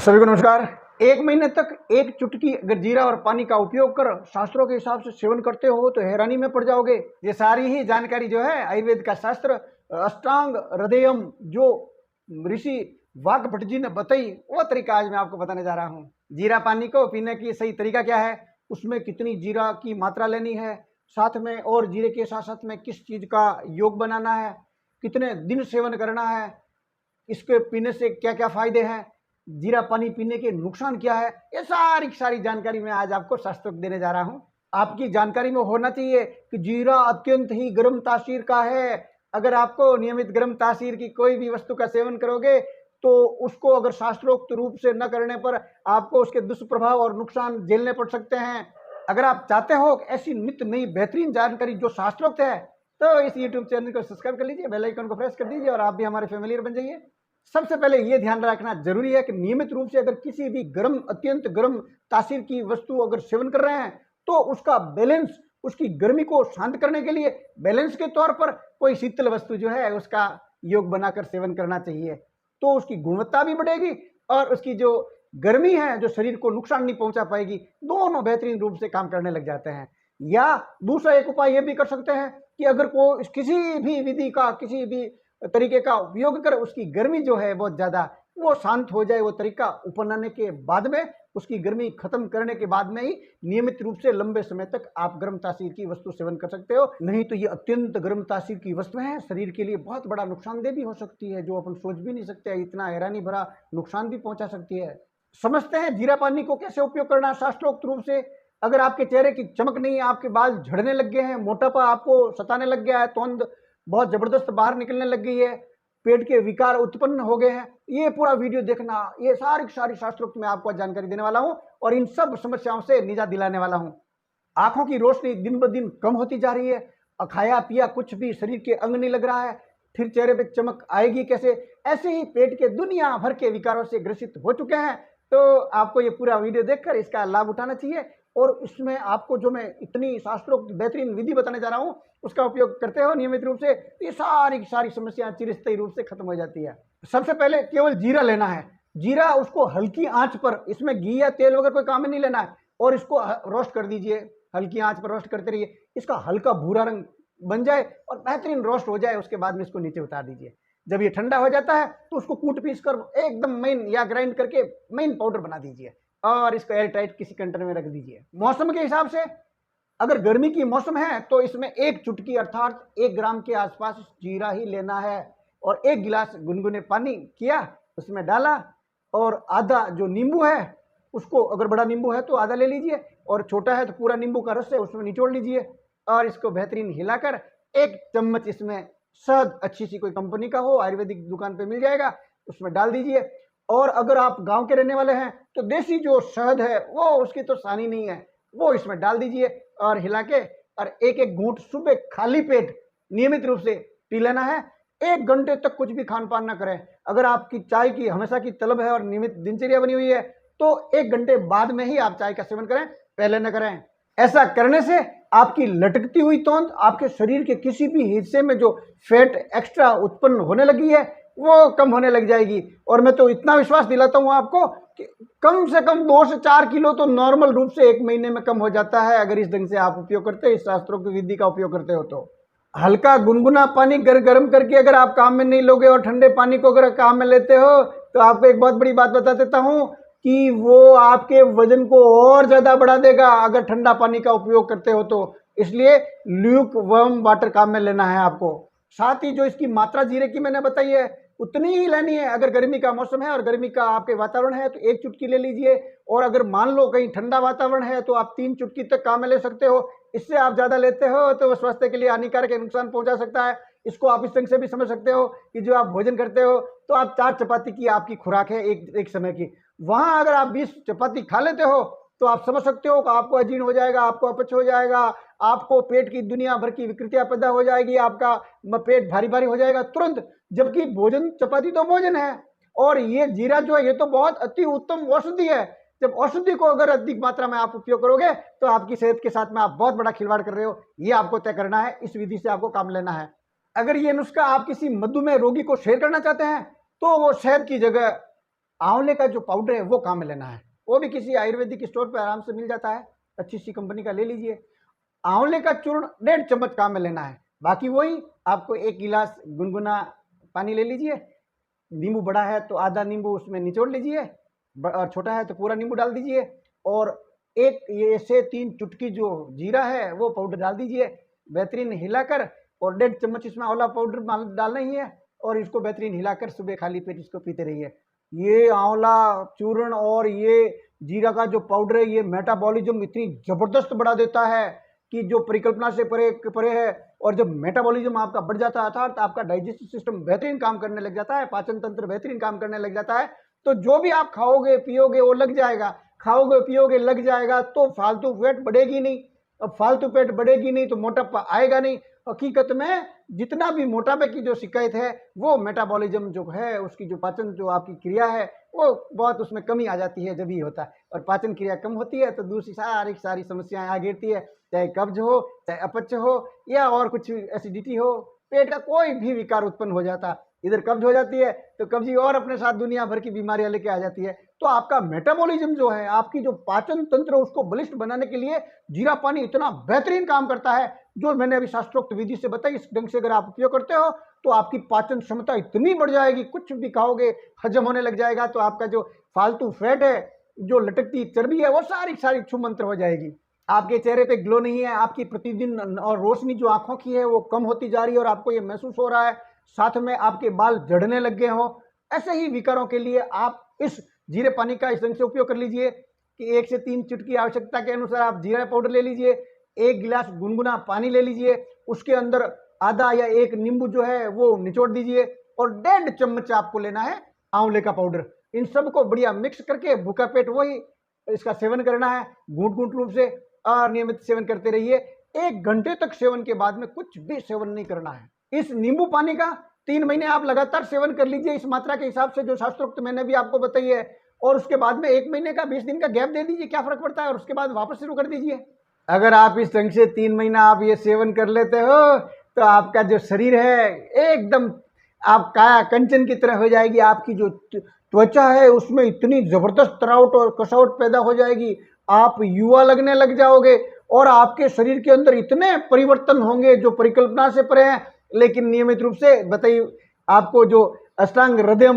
सभी को नमस्कार। 1 महीने तक एक चुटकी अगर जीरा और पानी का उपयोग कर शास्त्रों के हिसाब से सेवन करते हो तो हैरानी में पड़ जाओगे। ये सारी ही जानकारी जो है आयुर्वेद का शास्त्र अष्टांग हृदयम जो ऋषि वाग्भट जी ने बताई वो तरीका आज मैं आपको बताने जा रहा हूँ। जीरा पानी को पीने की सही तरीका क्या है, उसमें कितनी जीरा की मात्रा लेनी है, साथ में और जीरे के साथ साथ में किस चीज़ का योग बनाना है, कितने दिन सेवन करना है, इसके पीने से क्या क्या फायदे हैं, जीरा पानी पीने के नुकसान क्या है, ये सारी जानकारी मैं आज आपको शास्त्रोक्त देने जा रहा हूँ। आपकी जानकारी में होना चाहिए कि जीरा अत्यंत ही गर्म तासीर का है। अगर आपको नियमित गर्म तासीर की कोई भी वस्तु का सेवन करोगे तो उसको अगर शास्त्रोक्त रूप से न करने पर आपको उसके दुष्प्रभाव और नुकसान झेलने पड़ सकते हैं। अगर आप चाहते हो ऐसी नित्य नई बेहतरीन जानकारी जो शास्त्रोक्त है तो इस यूट्यूब चैनल को सब्सक्राइब कर लीजिए, बेल आइकन को प्रेस कर दीजिए और आप भी हमारे फैमिलियर बन जाइए। सबसे पहले ये ध्यान रखना जरूरी है कि नियमित रूप से अगर किसी भी गर्म अत्यंत गर्म तासीर की वस्तु अगर सेवन कर रहे हैं तो उसका बैलेंस, उसकी गर्मी को शांत करने के लिए बैलेंस के तौर पर कोई शीतल वस्तु जो है उसका योग बनाकर सेवन करना चाहिए, तो उसकी गुणवत्ता भी बढ़ेगी और उसकी जो गर्मी है जो शरीर को नुकसान नहीं पहुंचा पाएगी, दोनों बेहतरीन रूप से काम करने लग जाते हैं। या दूसरा एक उपाय ये भी कर सकते हैं कि अगर को किसी भी विधि का किसी भी तरीके का उपयोग कर उसकी गर्मी जो है बहुत ज़्यादा वो शांत हो जाए, वो तरीका अपनाने के बाद में उसकी गर्मी खत्म करने के बाद में ही नियमित रूप से लंबे समय तक आप गर्म तासीर की वस्तु सेवन कर सकते हो। नहीं तो ये अत्यंत गर्म तासीर की वस्तु है, शरीर के लिए बहुत बड़ा नुकसानदेह भी हो सकती है, जो अपन सोच भी नहीं सकते, इतना हैरानी भरा नुकसान भी पहुंचा सकती है। समझते हैं जीरा पानी को कैसे उपयोग करना शास्त्रोक्त रूप से। अगर आपके चेहरे की चमक नहीं है, आपके बाल झड़ने लग गए हैं, मोटापा आपको सताने लग गया है, तोंद बहुत जबरदस्त बाहर निकलने लग गई है, पेट के विकार उत्पन्न हो गए हैं, ये पूरा वीडियो देखना। ये सारी शास्त्रोक्त में आपको जानकारी देने वाला हूं और इन सब समस्याओं से निजात दिलाने वाला हूं। आंखों की रोशनी दिन ब दिन कम होती जा रही है, खाया पिया कुछ भी शरीर के अंग नहीं लग रहा है, फिर चेहरे पे चमक आएगी कैसे? ऐसे ही पेट के दुनिया भर के विकारों से ग्रसित हो चुके हैं। तो आपको ये पूरा वीडियो देखकर इसका लाभ उठाना चाहिए और इसमें आपको जो मैं इतनी शास्त्रोक्त बेहतरीन विधि बताने जा रहा हूँ उसका उपयोग करते हो नियमित रूप से, ये सारी समस्याएं चिरस्थायी रूप से खत्म हो जाती है। सबसे पहले केवल जीरा लेना है। जीरा उसको हल्की आंच पर, इसमें घी या तेल वगैरह कोई काम में नहीं लेना है, और इसको रोस्ट कर दीजिए, हल्की आंच पर रोस्ट करते रहिए। इसका हल्का भूरा रंग बन जाए और बेहतरीन रोस्ट हो जाए, उसके बाद में इसको नीचे उतार दीजिए। जब ये ठंडा हो जाता है तो उसको कूट पीस कर एकदम मेन या ग्राइंड करके मेन पाउडर बना दीजिए और इसको एयर टाइट किसी कंटेनर में रख दीजिए। मौसम के हिसाब से अगर गर्मी की मौसम है तो इसमें एक चुटकी अर्थात 1 ग्राम के आसपास जीरा ही लेना है और 1 गिलास गुनगुने पानी किया, उसमें डाला और आधा जो नींबू है उसको, अगर बड़ा नींबू है तो आधा ले लीजिए और छोटा है तो पूरा नींबू का रस है उसमें निचोड़ लीजिए और इसको बेहतरीन हिलाकर 1 चम्मच इसमें शहद, अच्छी सी कोई कंपनी का हो, आयुर्वेदिक दुकान पे मिल जाएगा, उसमें डाल दीजिए। और अगर आप गांव के रहने वाले हैं तो देसी जो शहद है वो उसकी तो सानी नहीं है, वो इसमें डाल दीजिए और हिला के और 1-1 घूंट सुबह खाली पेट नियमित रूप से पी लेना है। 1 घंटे तक कुछ भी खान पान ना करें। अगर आपकी चाय की हमेशा की तलब है और नियमित दिनचर्या बनी हुई है तो 1 घंटे बाद में ही आप चाय का सेवन करें, पहले न करें। ऐसा करने से आपकी लटकती हुई तोंद, आपके शरीर के किसी भी हिस्से में जो फैट एक्स्ट्रा उत्पन्न होने लगी है वो कम होने लग जाएगी। और मैं तो इतना विश्वास दिलाता हूँ आपको कि कम से कम 2 से 4 किलो तो नॉर्मल रूप से 1 महीने में कम हो जाता है, अगर इस ढंग से आप उपयोग करते हैं, इस शास्त्रोक्त विधि का उपयोग करते हो तो। हल्का गुनगुना पानी गर्म करके अगर आप काम में नहीं लोगे और ठंडे पानी को अगर काम में लेते हो तो आपको एक बहुत बड़ी बात बता देता हूँ कि वो आपके वजन को और ज्यादा बढ़ा देगा अगर ठंडा पानी का उपयोग करते हो तो। इसलिए ल्यूक वार्म वाटर काम में लेना है आपको। साथ ही जो इसकी मात्रा जीरे की मैंने बताई है उतनी ही लेनी है। अगर गर्मी का मौसम है और गर्मी का आपके वातावरण है तो 1 चुटकी ले लीजिए, और अगर मान लो कहीं ठंडा वातावरण है तो आप 3 चुटकी तक काम में ले सकते हो। इससे आप ज्यादा लेते हो तो स्वास्थ्य के लिए हानिकारक नुकसान पहुंचा सकता है। इसको आप इस ढंग से भी समझ सकते हो कि जो आप भोजन करते हो तो आप 4 चपाती की आपकी खुराक है एक समय की, वहां अगर आप 20 चपाती खा लेते हो तो आप समझ सकते हो कि आपको अजीर्ण हो जाएगा, आपको अपच हो जाएगा, आपको पेट की दुनिया भर की विकृतियां पैदा हो जाएगी, आपका पेट भारी भारी हो जाएगा तुरंत। जबकि भोजन, चपाती तो भोजन है और ये जीरा जो है ये तो बहुत अति उत्तम औषधि है। जब औषधि को अगर अधिक मात्रा में आप उपयोग करोगे तो आपकी सेहत के साथ में आप बहुत बड़ा खिलवाड़ कर रहे हो, ये आपको तय करना है। इस विधि से आपको काम लेना है। अगर ये नुस्खा आप किसी मधुमेह रोगी को शेयर करना चाहते हैं तो वो शहद की जगह आंवले का जो पाउडर है वो काम में लेना है। वो भी किसी आयुर्वेदिक स्टोर पर आराम से मिल जाता है, अच्छी सी कंपनी का ले लीजिए। आंवले का चूर्ण 1.5 चम्मच काम में लेना है। बाकी वही आपको 1 गिलास गुनगुना पानी ले लीजिए। नींबू बड़ा है तो आधा नींबू उसमें निचोड़ लीजिए, और छोटा है तो पूरा नींबू डाल दीजिए। और एक ये से 3 चुटकी जो जीरा है वो पाउडर डाल दीजिए, बेहतरीन हिलाकर। और 1.5 चम्मच इसमें आंवला पाउडर डालना ही है, और इसको बेहतरीन हिलाकर सुबह खाली पेट इसको पीते रहिए। ये आंवला चूर्ण और ये जीरा का जो पाउडर है, ये मेटाबॉलिज्म इतनी जबरदस्त बढ़ा देता है कि जो परिकल्पना से परे परे है। और जब मेटाबॉलिज्म आपका बढ़ जाता है, अर्थात आपका डाइजेस्टिव सिस्टम बेहतरीन काम करने लग जाता है, पाचन तंत्र बेहतरीन काम करने लग जाता है, तो जो भी आप खाओगे पियोगे वो लग जाएगा, खाओगे पियोगे लग जाएगा, तो फालतू पेट बढ़ेगी नहीं। अब फालतू पेट बढ़ेगी नहीं तो मोटापा आएगा नहीं। हकीकत में जितना भी मोटापे की जो शिकायत है वो मेटाबॉलिज्म जो है, उसकी जो पाचन जो आपकी क्रिया है वो बहुत उसमें कमी आ जाती है जब ये होता है। और पाचन क्रिया कम होती है तो दूसरी सारी समस्याएं आ गिरती है, चाहे कब्ज हो, चाहे अपच हो, या और कुछ एसिडिटी हो, पेट का कोई भी विकार उत्पन्न हो जाता। इधर कब्ज हो जाती है तो कब्जी और अपने साथ दुनिया भर की बीमारियां लेके आ जाती है। तो आपका मेटाबॉलिज्म जो है, आपकी जो पाचन तंत्र उसको बलिष्ठ बनाने के लिए जीरा पानी इतना बेहतरीन काम करता है, जो मैंने अभी शास्त्रोक्त विधि से बताई। इस ढंग से अगर आप उपयोग करते हो तो आपकी पाचन क्षमता इतनी बढ़ जाएगी, कुछ भी खाओगे हजम होने लग जाएगा। तो आपका जो फालतू फैट है, जो लटकती चर्बी है, वो सारी छू मंत्र हो जाएगी। आपके चेहरे पे ग्लो नहीं है, आपकी प्रतिदिन और रोशनी जो आंखों की है वो कम होती जा रही है, और आपको ये महसूस हो रहा है। साथ में आपके बाल झड़ने लग गए हो। ऐसे ही विकारों के लिए आप इस जीरे पानी का इस ढंग से उपयोग कर लीजिए कि 1 से 3 चुटकी आवश्यकता के अनुसार आप जीरा पाउडर ले लीजिए, 1 गिलास गुनगुना पानी ले लीजिए, उसके अंदर आधा या 1 नींबू जो है वो निचोड़ दीजिए, और 1.5 चम्मच आपको लेना है आंवले का पाउडर। इन सबको बढ़िया मिक्स करके भूखा पेट वही इसका सेवन करना है, घूंट रूप से, और नियमित सेवन करते रहिए। 1 घंटे तक सेवन के बाद में कुछ भी सेवन नहीं करना है। इस नींबू पानी का 3 महीने आप लगातार सेवन कर लीजिए, इस मात्रा के हिसाब से जो शास्त्रोक्त मैंने भी आपको बताई है। और उसके बाद में 1 महीने का 20 दिन का गैप दे दीजिए, क्या फर्क पड़ता है, और उसके बाद वापस शुरू कर दीजिए। अगर आप इस ढंग से 3 महीना आप ये सेवन कर लेते हो तो आपका जो शरीर है एकदम आप काया कंचन की तरह हो जाएगी। आपकी जो त्वचा है उसमें इतनी जबरदस्त तरावट और कसावट पैदा हो जाएगी, आप युवा लगने लग जाओगे, और आपके शरीर के अंदर इतने परिवर्तन होंगे जो परिकल्पना से परे हैं। लेकिन नियमित रूप से बताइए, आपको जो अष्टांग हृदय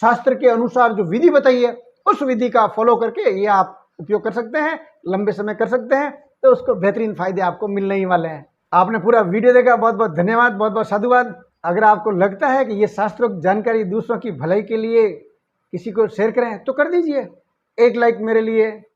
शास्त्र के अनुसार जो विधि बताई है, उस विधि का फॉलो करके ये आप उपयोग कर सकते हैं, लंबे समय कर सकते हैं, तो उसको बेहतरीन फायदे आपको मिलने ही वाले हैं। आपने पूरा वीडियो देखा, बहुत बहुत धन्यवाद, बहुत बहुत साधुवाद। अगर आपको लगता है कि ये शास्त्रोक्त जानकारी दूसरों की भलाई के लिए किसी को शेयर करें तो कर दीजिए, 1 लाइक मेरे लिए।